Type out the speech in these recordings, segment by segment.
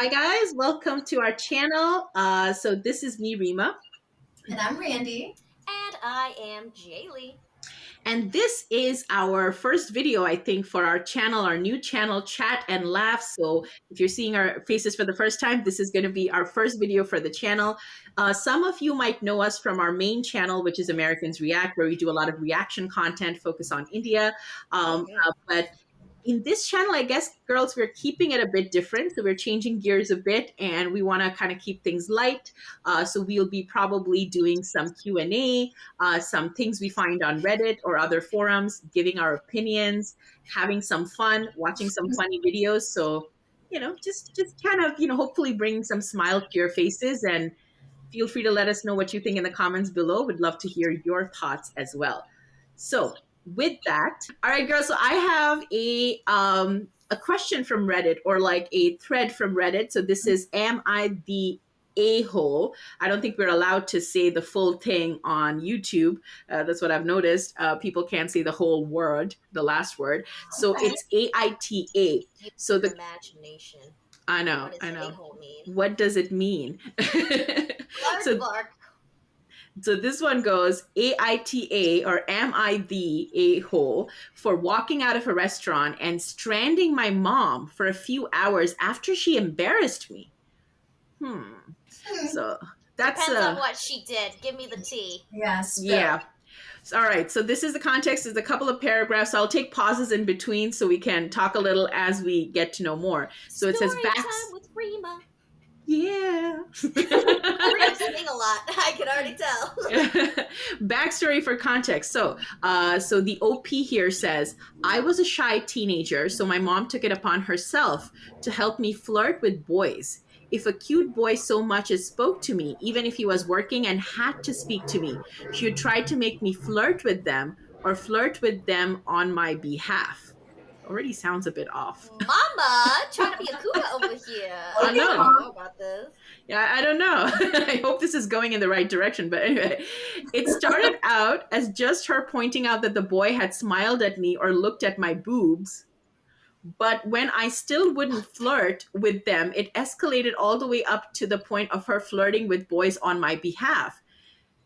Hi guys, welcome to our channel. So this is me, Rima, And I'm Randee. And I am Jaley. and this is our first video, I think, for our channel, our new channel, Chat and Laugh. So if you're seeing our faces for the first time, this is going to be our first video for the channel. Some of you might know us from our main channel, which is Americans React, where we do a lot of reaction content, focus on India. But in this channel, I guess, girls, we're keeping it a bit different. So we're changing gears a bit, and we want to kind of keep things light. So we'll be probably doing some Q&A, some things we find on Reddit or other forums, giving our opinions, having some fun, watching some funny videos. So, just kind of, hopefully bring some smiles to your faces, and feel free to let us know what you think in the comments below. We'd love to hear your thoughts as well. So with that, all right, girls. So I have a question from Reddit, or like a thread from Reddit. So this is, am I the a-hole? I don't think we're allowed to say the full thing on YouTube. That's what I've noticed. People can't say the whole word, the last word. So Okay. it's AITA. So the Imagination. I know, What does I know. a-hole mean? What does it mean? so Clark. So this one goes, AITA, or am I the a-hole, for walking out of a restaurant and stranding my mom for a few hours after she embarrassed me? So that's Depends on what she did. Give me the tea. Yes. yeah. All right. So this is the context. There's a couple of paragraphs. I'll take pauses in between so we can talk a little as we get to know more. So it says Story back. time with Rima. Yeah. Rima sing a lot. I can already tell. Backstory for context. So the OP here says, I was a shy teenager, so my mom took it upon herself to help me flirt with boys. If a cute boy so much as spoke to me, even if he was working and had to speak to me, she would try to make me flirt with them or flirt with them on my behalf. Already sounds a bit off. Mama, trying to be a cougar over here. I know. I don't know about this. Yeah, I don't know. I hope this is going in the right direction. But anyway, it started out as just her pointing out that the boy had smiled at me or looked at my boobs. But when I still wouldn't flirt with them, it escalated all the way up to the point of her flirting with boys on my behalf.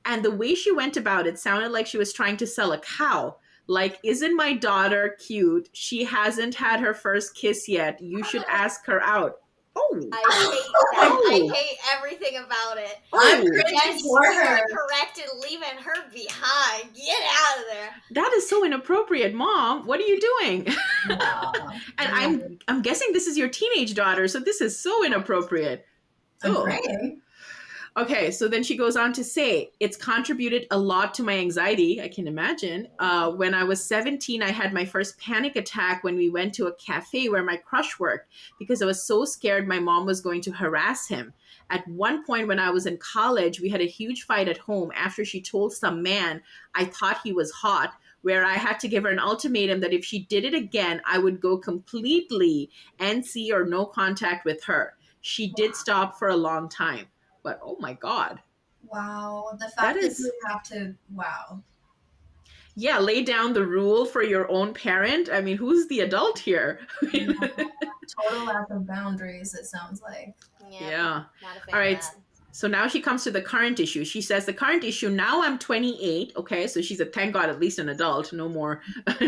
And the way she went about it sounded like she was trying to sell a cow. Like, isn't my daughter cute? She hasn't had her first kiss yet. You should ask her out. Oh. I hate that. Oh. I hate everything about it. I'm Oh. cringing Yes, for you her. are correct in leaving her behind. Get out of there. That is so inappropriate, Mom. What are you doing? Wow. And I'm guessing this is your teenage daughter, so this is so inappropriate. I'm Oh. praying. Okay, so then she goes on to say, it's contributed a lot to my anxiety, I can imagine. When I was 17, I had my first panic attack when we went to a cafe where my crush worked because I was so scared my mom was going to harass him. At one point when I was in college, we had a huge fight at home after she told some man I thought he was hot, where I had to give her an ultimatum that if she did it again, I would go completely NC or no contact with her. She did stop for a long time. But oh my God. Wow. The fact That that is- you have to, wow. Yeah, lay down the rule for your own parent. I mean, who's the adult here? Total lack of boundaries, it sounds like. Yeah. Not a fan All right. of that. So now she comes to the current issue. She says the current issue, now I'm 28. Okay. So she's thank God, at least an adult, no more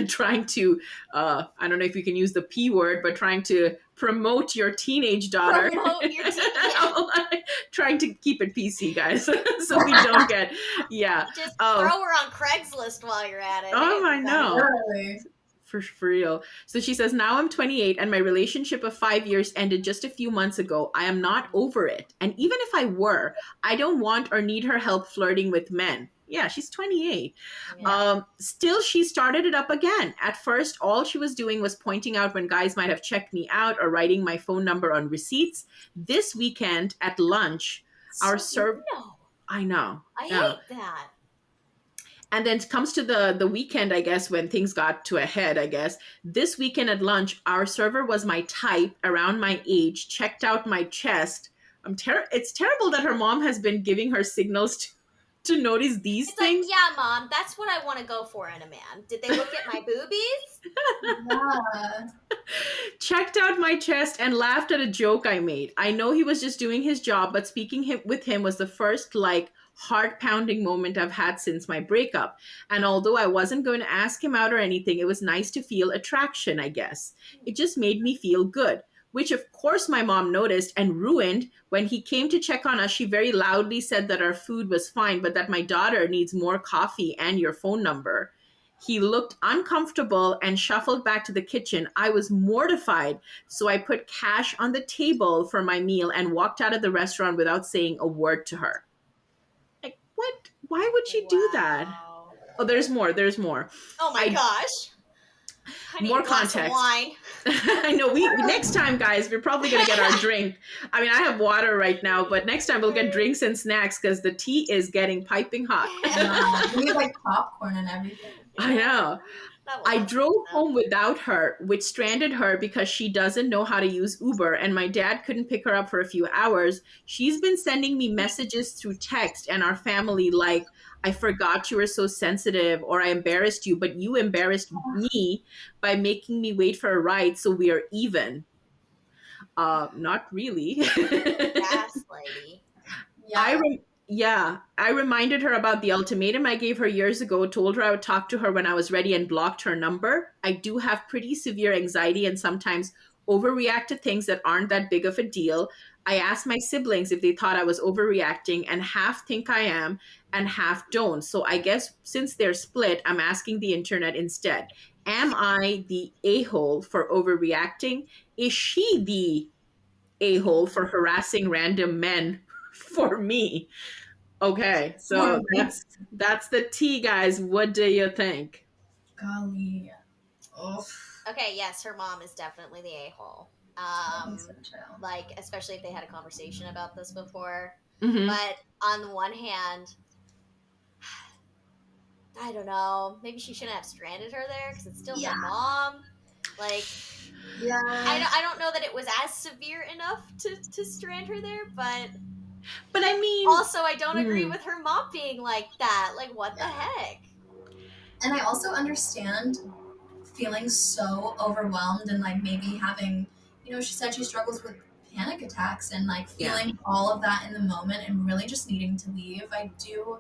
trying to, I don't know if you can use the P word, but trying to promote your teenage daughter. Promote your teenage- Trying to keep it PC, guys. So we don't get, yeah. Just Oh. throw her on Craigslist while you're at it. Oh, I know. Literally. For real. So she says, now I'm 28 and my relationship of 5 years ended just a few months ago. I am not over it. And even if I were, I don't want or need her help flirting with men. Yeah, she's 28. Yeah. Still, she started it up again. At first, all she was doing was pointing out when guys might have checked me out or writing my phone number on receipts. This weekend at lunch, our server... No, I know. I Yeah. hate that. And then it comes to the weekend, I guess, when things got to a head, I guess. This weekend at lunch, our server was my type, around my age, checked out my chest. It's terrible that her mom has been giving her signals to notice these It's things. like, yeah, Mom, that's what I want to go for in a man. Did they look at my boobies? Yeah. Checked out my chest and laughed at a joke I made. I know he was just doing his job, but speaking with him was the first like heart pounding moment I've had since my breakup. And although I wasn't going to ask him out or anything, it was nice to feel attraction, I guess. It just made me feel good. Which, of course, my mom noticed and ruined. When he came to check on us, she very loudly said that our food was fine, but that my daughter needs more coffee and your phone number. He looked uncomfortable and shuffled back to the kitchen. I was mortified, so I put cash on the table for my meal and walked out of the restaurant without saying a word to her. Like, what? Why would she do that? Wow. Oh, there's more. There's more. Oh my gosh. I need More a glass of context. wine. I know we next time, guys, we're probably gonna get our drink. I mean, I have water right now, but next time we'll get drinks and snacks because the tea is getting piping hot. We need like popcorn and everything. I know. That I wasn't drove sweet enough. home without her, which stranded her because she doesn't know how to use Uber, and my dad couldn't pick her up for a few hours. She's been sending me messages through text and our family like, I forgot you were so sensitive, or I embarrassed you, but you embarrassed me by making me wait for a ride, so we are even. Not really. Gas lady. Yeah. I reminded her about the ultimatum I gave her years ago, told her I would talk to her when I was ready, and blocked her number. I do have pretty severe anxiety and sometimes overreact to things that aren't that big of a deal. I asked my siblings if they thought I was overreacting, and half think I am and half don't. So I guess since they're split, I'm asking the internet instead. Am I the a-hole for overreacting? Is she the a-hole for harassing random men for me? Okay, so For that's the tea, guys. What do you think? golly. Oh, Okay, yes, her mom is definitely the a-hole. I think so too. Like, especially if they had a conversation about this before. Hmm. But on the one hand, I don't know. Maybe she shouldn't have stranded her there because it's still Yeah. her mom. Like, Yeah. I don't know that it was as severe enough to strand her there, but I mean, also I don't agree hmm. with her mom being like that. Like, what the heck? And I also understand feeling so overwhelmed and like maybe having, she said she struggles with panic attacks and like Yeah. feeling all of that in the moment and really just needing to leave. I do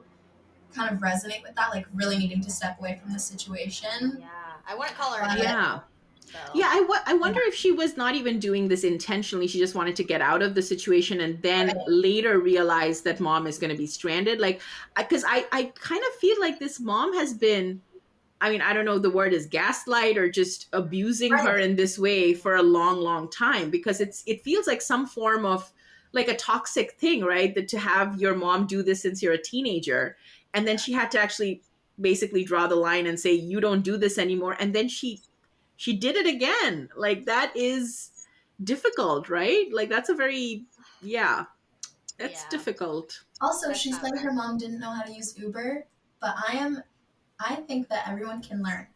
kind of resonate with that, like really needing to step away from the situation. Yeah, I wouldn't call her an Yeah. a-hole. So. Yeah, I wonder if she was not even doing this intentionally. She just wanted to get out of the situation and then Right. later realized that mom is going to be stranded. Like, because I kind of feel like this mom has been, I mean, I don't know if the word is gaslight or just abusing her Right. in this way for a long, long time, because it feels like some form of like a toxic thing, right? That to have your mom do this since you're a teenager, and then she had to actually basically draw the line and say you don't do this anymore, and then she did it again. Like that is difficult, right? Like that's a very yeah, that's Yeah. difficult. Also, That's she not said right. her mom didn't know how to use Uber, but I think that everyone can learn.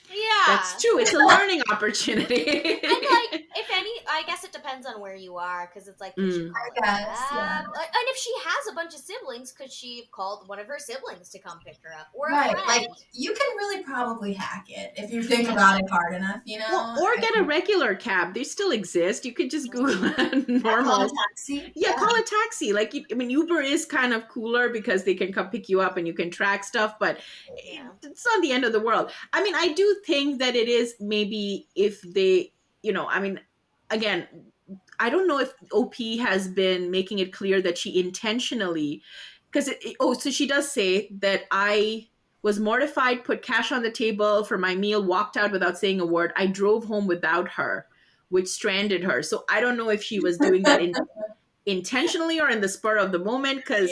Yeah. That's true. It's a learning opportunity. And like, if any, I guess it depends on where you are, because it's like, could she Mm. call I a guess, cab? yeah. And if she has a bunch of siblings, could she have called one of her siblings to come pick her up, or a Right, friend? like you can really probably hack it if you think about it hard enough, Well, or get a regular cab. They still exist. You could just Google Call normal. a taxi. Yeah, call a taxi. Like, I mean, Uber is kind of cooler because they can come pick you up and you can track stuff, but Yeah. it's not the end of the world. I mean, I do think that it is maybe if they, I mean, again, I don't know if OP has been making it clear that she intentionally, because so she does say that I was mortified, put cash on the table for my meal, walked out without saying a word. I drove home without her, which stranded her. So I don't know if she was doing that intentionally or in the spur of the moment, because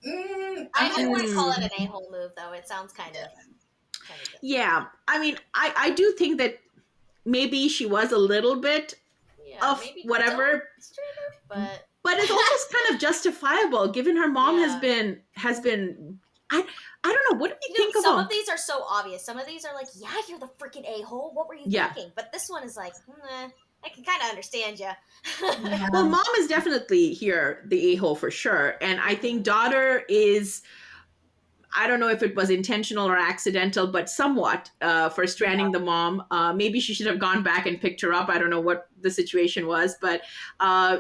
I wouldn't call it an a-hole move, though. It sounds kind of good. Yeah, I mean, I do think that maybe she was a little bit of maybe whatever, but it's also kind of justifiable given her mom has Yeah. been I don't know, what do you think some about of these are so obvious. Some of these are like, yeah, you're the freaking a-hole. What were you Yeah. thinking? But this one is like, I can kind of understand you. Yeah. Well, mom is definitely here the a-hole for sure, and I think daughter is, I don't know if it was intentional or accidental, but somewhat for stranding the mom. Maybe she should have gone back and picked her up. I don't know what the situation was, but uh,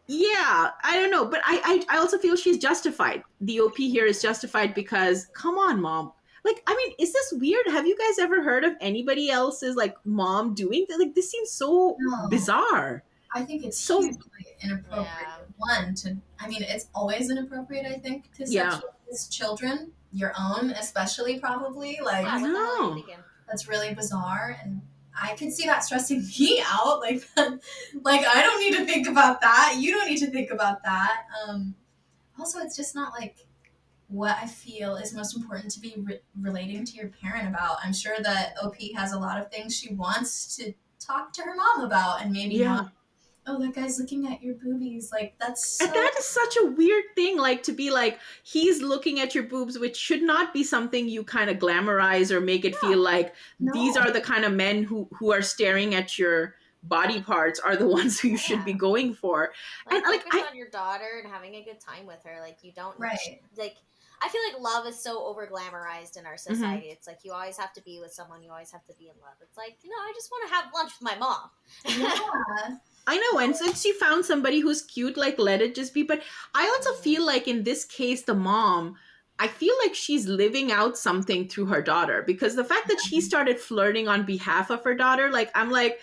yeah, I don't know. But I also feel she's justified. The OP here is justified because, come on, mom. Like, I mean, is this weird? Have you guys ever heard of anybody else's like mom doing that? Like, this seems so No. bizarre. I think it's So, hugely inappropriate. Yeah. One, to, I mean, it's always inappropriate, I think, to yeah, sexualize children, your own, especially, probably. Like, Yeah, I what the hell are you know. thinking? that's really bizarre. And I could see that stressing me out. Like, I don't need to think about that. You don't need to think about that. Also, it's just not like what I feel is most important to be relating to your parent about. I'm sure that OP has a lot of things she wants to talk to her mom about, and maybe not. Yeah. Oh, that guy's looking at your boobies. Like, that's And so. that is such a weird thing, like to be like, he's looking at your boobs, which should not be something you kind of glamorize or make it feel like these No. are the kind of men who are staring at your body parts are the ones who you should be Yeah. going for. Like, And like focus on your daughter and having a good time with her. Like, you don't Right. like. I feel like love is so over glamorized in our Mm-hmm. society. It's like you always have to be with someone. You always have to be in love. It's like, I just want to have lunch with my mom. Yeah. I know, and since she found somebody who's cute, like let it just be. But I also feel like in this case, the mom, I feel like she's living out something through her daughter, because the fact that she started flirting on behalf of her daughter, like I'm like,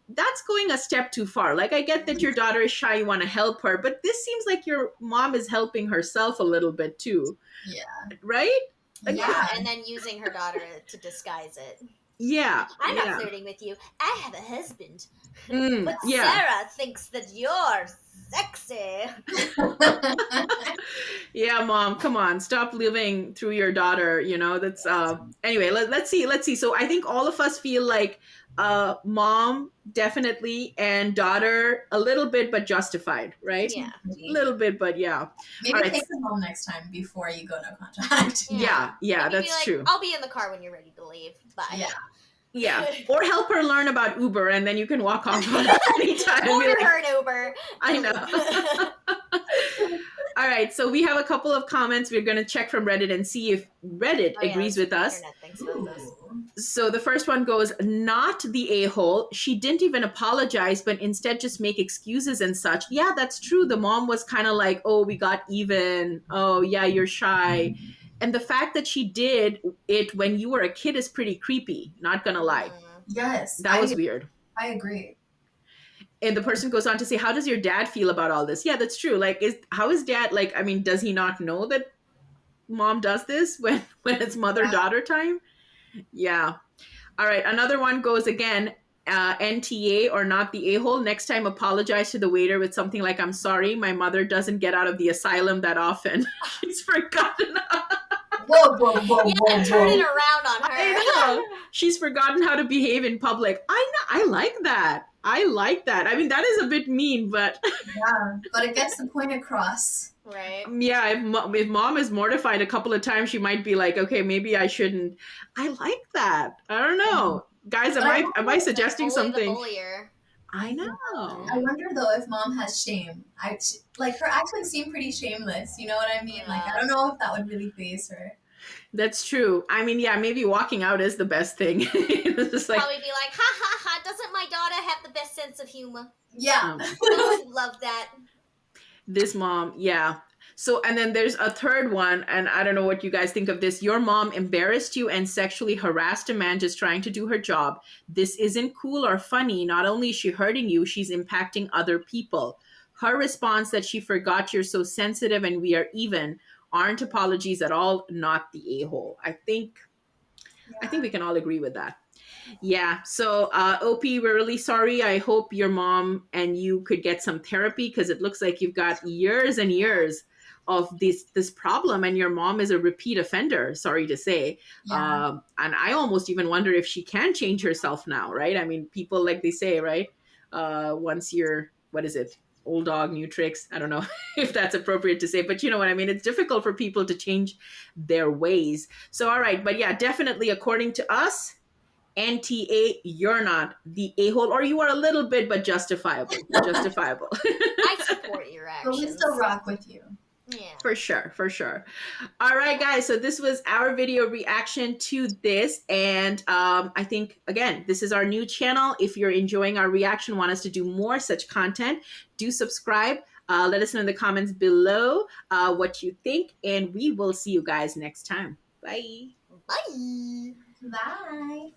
that's going a step too far. Like I get that your daughter is shy, you want to help her, but this seems like your mom is helping herself a little bit too. Yeah. Right? Like, Yeah, and then using her daughter to disguise it. Yeah. I'm not Yeah. flirting with you. I have a husband. Mm, But yeah. Sarah thinks that you're sexy. Yeah, mom, come on, stop living through your daughter. That's anyway, let's see. So I think all of us feel like mom definitely, and daughter a little bit, but justified, right? Yeah. A little bit, but yeah. Maybe All right. take them home next time before you go no contact. Yeah, Maybe that's be like, true. I'll be in the car when you're ready to leave. Bye. Yeah. Yeah, or help her learn about Uber, and then you can walk off anytime. Be Order like, her an Uber. I know. All right, so we have a couple of comments. We're going to check from Reddit and see if Reddit agrees with us. Internet thinks about this. So the first one goes, not the a-hole. She didn't even apologize, but instead just make excuses and such. Yeah, that's true. The mom was kind of like, oh, we got even. Oh, yeah, you're shy. And the fact that she did it when you were a kid is pretty creepy, not going to lie. Yes. That was weird. I agree. And the person goes on to say, how does your dad feel about all this? Yeah, that's true. Like, how is dad, like, I mean, does he not know that mom does this when it's mother-daughter time? Yeah. All right. Another one goes again, NTA or not the a-hole. Next time, apologize to the waiter with something like, I'm sorry, my mother doesn't get out of the asylum that often. She's forgotten. Whoa. Turn it around on her. I know. She's forgotten how to behave in public. I know. I like that. I mean, that is a bit mean, but Yeah, but it gets the point across. Right. yeah, if mom is mortified a couple of times, she might be like, okay, maybe I shouldn't. I like that. I don't know. Guys, am I suggesting Bully something? The bullier. I know. I wonder though if mom has shame. Like her actions seem pretty shameless. You know what I mean? Like I don't know if that would really faze her. That's true. I mean, yeah, maybe walking out is the best thing. It's just like, Probably be like, ha ha ha, doesn't my daughter have the best sense of humor? Yeah. Moms would love that. this mom, yeah. So, and then there's a third one, and I don't know what you guys think of this. Your mom embarrassed you and sexually harassed a man just trying to do her job. This isn't cool or funny. Not only is she hurting you, she's impacting other people. Her response that she forgot you're so sensitive and we are even aren't apologies at all, not the a-hole. I think we can all agree with that. Yeah. So, OP, we're really sorry. I hope your mom and you could get some therapy, because it looks like you've got years and years of this problem, and your mom is a repeat offender. Sorry to say. Yeah. And I almost even wonder if she can change herself now, right? I mean, people, like they say, right? Once you're, what is it? Old dog, new tricks. I don't know if that's appropriate to say, but you know what I mean? It's difficult for people to change their ways. So, all right. But yeah, definitely, according to us, NTA, you're not the a-hole, or you are a little bit, but justifiable. Justifiable. I support your But we actions. still rock with you. Yeah. For sure, for sure. All right, guys. So this was our video reaction to this, and I think again, this is our new channel. If you're enjoying our reaction, want us to do more such content, do subscribe. Let us know in the comments below what you think, and we will see you guys next time. Bye. Bye. Bye.